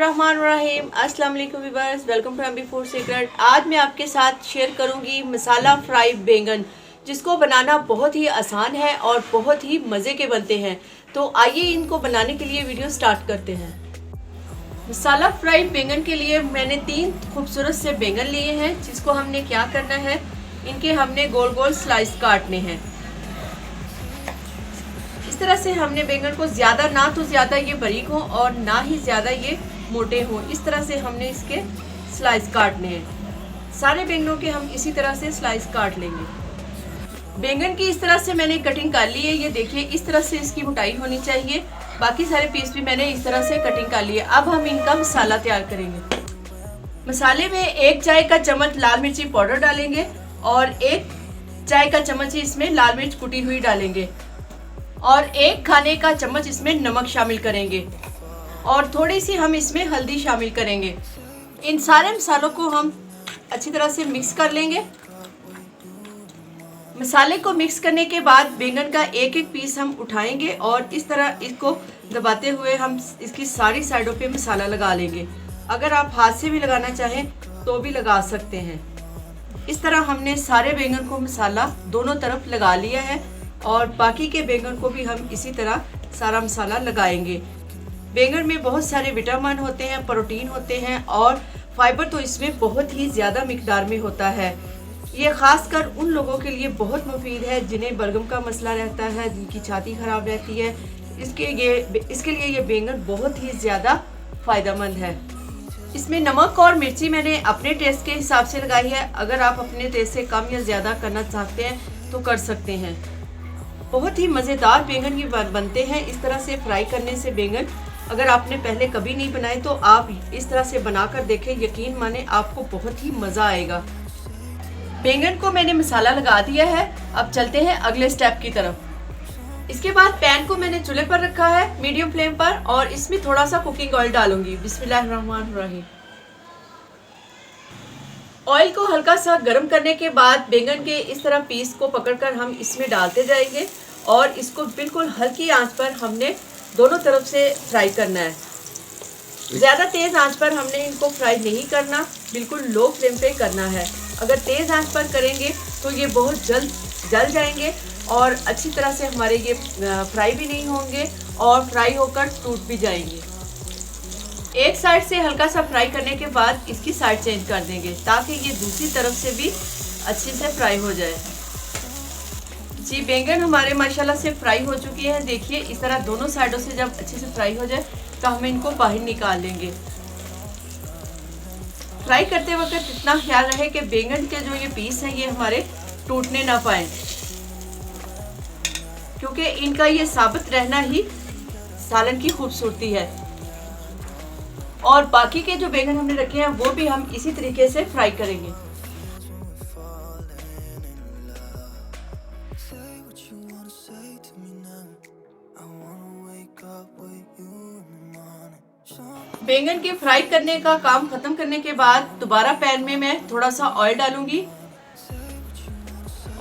बिस्मिल्लाहिर्रहमानिर्रहीम। अस्सलाम वालेकुम viewers, welcome to MB food secret. आज मैं आपके साथ शेयर करूंगी मसाला फ्राई बैंगन, जिसको बनाना बहुत ही आसान है और बहुत ही मज़े के बनते हैं। तो आइए इनको बनाने के लिए वीडियो स्टार्ट करते हैं। मसाला फ्राई बैंगन के लिए मैंने 3 खूबसूरत से बैंगन लिए हैं, जिसको हमने क्या करना है, इनके हमने गोल गोल स्लाइस काटने हैं। इस तरह से हमने बैंगन को ज़्यादा ना तो ज़्यादा ये बारीक हो और ना ही ज़्यादा ये मोटे हो, इस तरह से हमने इसके स्लाइस काटने हैं। सारे बैंगनों के हम इसी तरह से स्लाइस काट लेंगे। बैंगन की इस तरह से मैंने कटिंग कर ली है। ये देखिए, इस तरह से इसकी मोटाई होनी चाहिए। बाकी सारे पीस भी मैंने इस तरह से कटिंग कर ली है। अब हम इनका मसाला तैयार करेंगे। मसाले में 1 चाय का चम्मच लाल मिर्ची पाउडर डालेंगे और 1 चाय का चम्मच इसमें लाल मिर्च कुटी हुई डालेंगे और 1 खाने का चम्मच इसमें नमक शामिल करेंगे और थोड़ी सी हम इसमें हल्दी शामिल करेंगे। इन सारे मसालों को हम अच्छी तरह से मिक्स कर लेंगे। मसाले को मिक्स करने के बाद बैंगन का एक एक पीस हम उठाएंगे और इस तरह इसको दबाते हुए हम इसकी सारी साइडों पे मसाला लगा लेंगे। अगर आप हाथ से भी लगाना चाहें तो भी लगा सकते हैं। इस तरह हमने सारे बैंगन को मसाला दोनों तरफ लगा लिया है और बाकी के बैंगन को भी हम इसी तरह सारा मसाला लगाएंगे। बैंगन में बहुत सारे विटामिन होते हैं, प्रोटीन होते हैं और फाइबर तो इसमें बहुत ही ज़्यादा मिकदार में होता है। ये ख़ासकर उन लोगों के लिए बहुत मुफीद है जिन्हें बलगम का मसला रहता है, जिनकी छाती ख़राब रहती है। इसके लिए ये बैंगन बहुत ही ज़्यादा फ़ायदेमंद है। इसमें नमक और मिर्ची मैंने अपने टेस्ट के हिसाब से लगाई है। अगर आप अपने टेस्ट से कम या ज़्यादा करना चाहते हैं तो कर सकते हैं। बहुत ही मज़ेदार बैंगन ये बनते हैं। इस तरह से फ्राई करने से बैंगन, अगर आपने पहले कभी नहीं बनाए तो आप इस तरह से बनाकर देखें, यकीन माने आपको बहुत ही मज़ा आएगा। बैंगन को मैंने मसाला लगा दिया है। अब चलते हैं अगले स्टेप की तरफ। इसके बाद पैन को मैंने चूल्हे पर रखा है मीडियम फ्लेम पर और इसमें थोड़ा सा कुकिंग ऑयल डालूंगी। बिस्मिल्लाहिर्रहमानिर्रहीम। ऑयल को हल्का सा गर्म करने के बाद बैंगन के इस तरह पीस को पकड़कर हम इसमें डालते जाएंगे और इसको बिल्कुल हल्की आंच पर हमने दोनों तरफ से फ्राई करना है। ज़्यादा तेज़ आंच पर हमने इनको फ्राई नहीं करना, बिल्कुल लो फ्लेम पे करना है। अगर तेज़ आंच पर करेंगे तो ये बहुत जल्द जल जाएंगे और अच्छी तरह से हमारे ये फ्राई भी नहीं होंगे और फ्राई होकर टूट भी जाएंगे। एक साइड से हल्का सा फ्राई करने के बाद इसकी साइड चेंज कर देंगे ताकि ये दूसरी तरफ से भी अच्छे से फ्राई हो जाए। जी, बैंगन हमारे माशाल्लाह से फ्राई हो चुकी है। देखिए, इस तरह दोनों साइडों से जब अच्छे से फ्राई हो जाए तो हम इनको बाहर निकाल लेंगे। फ्राई करते वक्त इतना ख्याल रहे कि बैंगन के जो ये पीस हैं ये हमारे टूटने ना पाए, क्योंकि इनका ये साबित रहना ही सालन की खूबसूरती है। और बाकी के जो बैंगन हमने रखे हैं वो भी हम इसी तरीके से फ्राई करेंगे। बैंगन के फ्राई करने का काम खत्म करने के बाद दोबारा पैन में मैं थोड़ा सा ऑयल डालूंगी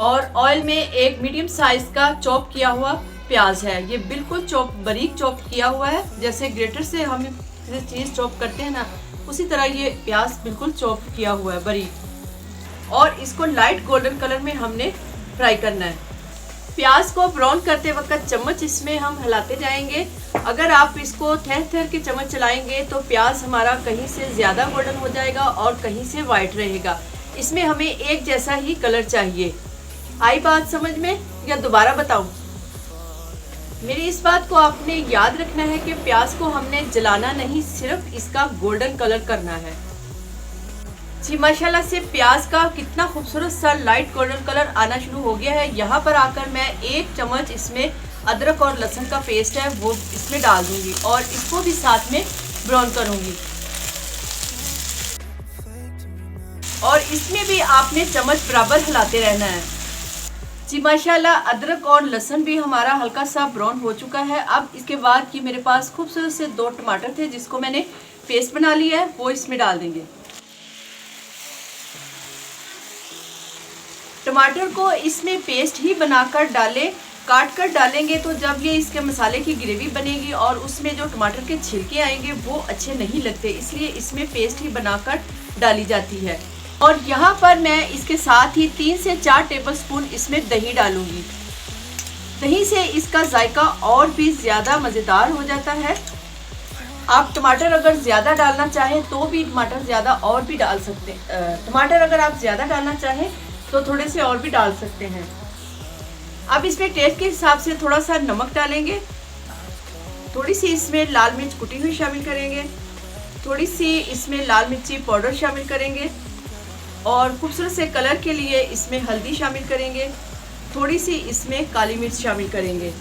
और ऑयल में एक मीडियम साइज का चॉप किया हुआ प्याज है। ये बिल्कुल बारीक चॉप किया हुआ है। जैसे ग्रेटर से हम चीज़ चॉप करते हैं ना, उसी तरह ये प्याज बिल्कुल चॉप किया हुआ है बारीक, और इसको लाइट गोल्डन कलर में हमने फ्राई करना है। प्याज को ब्राउन करते वक्त चम्मच इसमें हम हिलाते जाएंगे। अगर आप इसको ठहर ठहर के चम्मच चलाएंगे तो प्याज हमारा कहीं से ज़्यादा गोल्डन हो जाएगा और कहीं से वाइट रहेगा। इसमें हमें एक जैसा ही कलर चाहिए। आई बात समझ में या दोबारा बताऊं? मेरी इस बात को आपने याद रखना है कि प्याज को हमने जलाना नहीं, सिर्फ इसका गोल्डन कलर करना है। जी, माशाल्लाह से प्याज का कितना खूबसूरत सा लाइट गोल्डन कलर आना शुरू हो गया है। यहाँ पर आकर मैं 1 चम्मच इसमें अदरक और लहसुन का पेस्ट है वो इसमें डाल दूंगी और इसको भी साथ में ब्राउन करूंगी। और इसमें भी आपने चम्मच बराबर हिलाते रहना है। जी, माशाल्लाह अदरक और लहसुन भी हमारा हल्का सा ब्राउन हो चुका है। अब इसके बाद की मेरे पास खूबसूरत से 2 टमाटर थे जिसको मैंने पेस्ट बना लिया है, वो इसमें डाल देंगे। टमाटर को इसमें पेस्ट ही बनाकर डालें काट कर डालेंगे तो जब ये इसके मसाले की ग्रेवी बनेगी और उसमें जो टमाटर के छिलके आएंगे वो अच्छे नहीं लगते, इसलिए इसमें पेस्ट ही बनाकर डाली जाती है। और यहाँ पर मैं इसके साथ ही 3 से 4 टेबलस्पून इसमें दही डालूंगी। दही से इसका जायका और भी ज़्यादा मज़ेदार हो जाता है। आप टमाटर अगर ज़्यादा डालना चाहें तो भी टमाटर ज़्यादा और भी डाल सकते हैं। टमाटर अगर आप ज़्यादा डालना चाहें तो थोड़े से और भी डाल सकते हैं। अब इसमें टेस्ट के हिसाब से थोड़ा सा नमक डालेंगे, थोड़ी सी इसमें लाल मिर्च कुटी हुई शामिल करेंगे, थोड़ी सी इसमें लाल मिर्ची पाउडर शामिल करेंगे और खूबसूरत से कलर के लिए इसमें हल्दी शामिल करेंगे, थोड़ी सी इसमें काली मिर्च शामिल करेंगे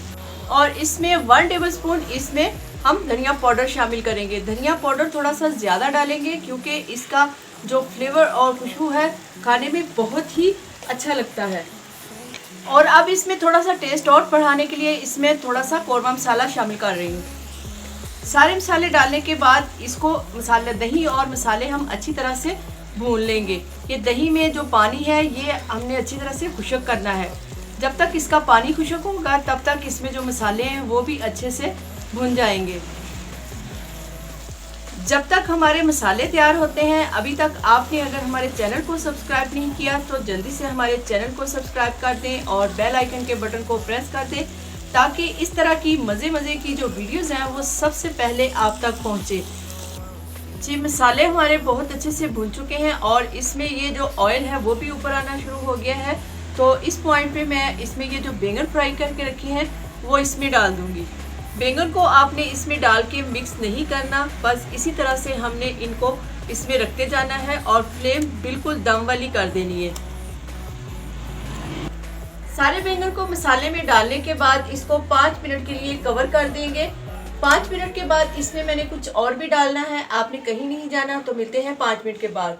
और इसमें 1 टेबलस्पून इसमें हम धनिया पाउडर शामिल करेंगे। धनिया पाउडर थोड़ा सा ज़्यादा डालेंगे क्योंकि इसका जो फ्लेवर और खुशबू है खाने में बहुत ही अच्छा लगता है। और अब इसमें थोड़ा सा टेस्ट और बढ़ाने के लिए इसमें थोड़ा सा कौरमा मसाला शामिल कर रही हूँ। सारे मसाले डालने के बाद इसको दही और मसाले हम अच्छी तरह से भून लेंगे। ये दही में जो पानी है ये हमने अच्छी तरह से खुश्क करना है। जब तक इसका पानी खुश्क होगा तब तक इसमें जो मसाले हैं वो भी अच्छे से भून जाएंगे। जब तक हमारे मसाले तैयार होते हैं, अभी तक आपने अगर हमारे चैनल को सब्सक्राइब नहीं किया तो जल्दी से हमारे चैनल को सब्सक्राइब कर दें और बेल आइकन के बटन को प्रेस कर दें ताकि इस तरह की मज़े की जो वीडियोज़ हैं वो सबसे पहले आप तक पहुँचे। जी, मसाले हमारे बहुत अच्छे से भून चुके हैं और इसमें ये जो ऑयल है वो भी ऊपर आना शुरू हो गया है। तो इस पॉइंट पे मैं इसमें ये जो बैंगन फ्राई करके रखे हैं वो इसमें डाल दूँगी। बैंगन को आपने इसमें डाल के मिक्स नहीं करना, बस इसी तरह से हमने इनको इसमें रखते जाना है और फ्लेम बिल्कुल दम वाली कर देनी है। सारे बैंगन को मसाले में डालने के बाद इसको 5 मिनट के लिए कवर कर देंगे। 5 मिनट के बाद इसमें मैंने कुछ और भी डालना है, आपने कहीं नहीं जाना। तो मिलते हैं 5 मिनट के बाद।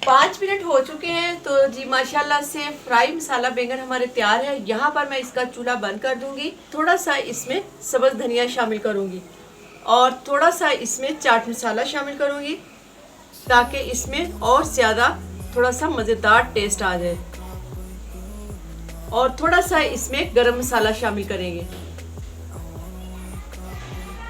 5 मिनट हो चुके हैं तो जी माशाल्लाह से फ्राई मसाला बैंगन हमारे तैयार है। यहाँ पर मैं इसका चूल्हा बंद कर दूंगी। थोड़ा सा इसमें सब्ज़ धनिया शामिल करूंगी और थोड़ा सा इसमें चाट मसाला शामिल करूंगी ताकि इसमें और ज़्यादा थोड़ा सा मज़ेदार टेस्ट आ जाए और थोड़ा सा इसमें गरम मसाला शामिल करेंगे।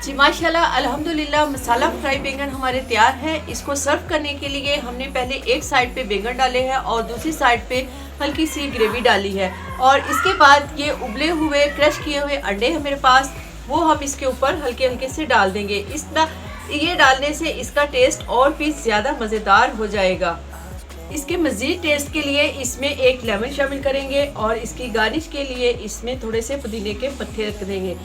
जी माशाल्लाह अल्हम्दुलिल्लाह मसाला फ्राई बैंगन हमारे तैयार है। इसको सर्व करने के लिए हमने पहले एक साइड पे बैंगन डाले हैं और दूसरी साइड पे हल्की सी ग्रेवी डाली है और इसके बाद ये उबले हुए क्रश किए हुए अंडे हैं मेरे पास, वो हम इसके ऊपर हल्के हल्के से डाल देंगे। इस तरह ये डालने से इसका टेस्ट और भी ज़्यादा मज़ेदार हो जाएगा। इसके मज़ीद टेस्ट के लिए इसमें एक लेमन शामिल करेंगे और इसकी गार्निश के लिए इसमें थोड़े से पुदीने के पत्ते रख देंगे।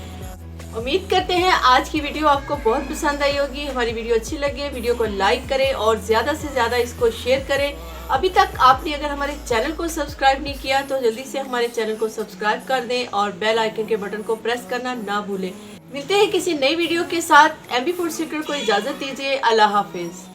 उम्मीद करते हैं आज की वीडियो आपको बहुत पसंद आई होगी। हमारी वीडियो अच्छी लगे वीडियो को लाइक करें और ज़्यादा से ज़्यादा इसको शेयर करें। अभी तक आपने अगर हमारे चैनल को सब्सक्राइब नहीं किया तो जल्दी से हमारे चैनल को सब्सक्राइब कर दें और बेल आइकन के बटन को प्रेस करना ना भूलें। मिलते हैं किसी नई वीडियो के साथ। MB फूड सीक्रेट को इजाज़त दीजिए। अल्लाह हाफिज़।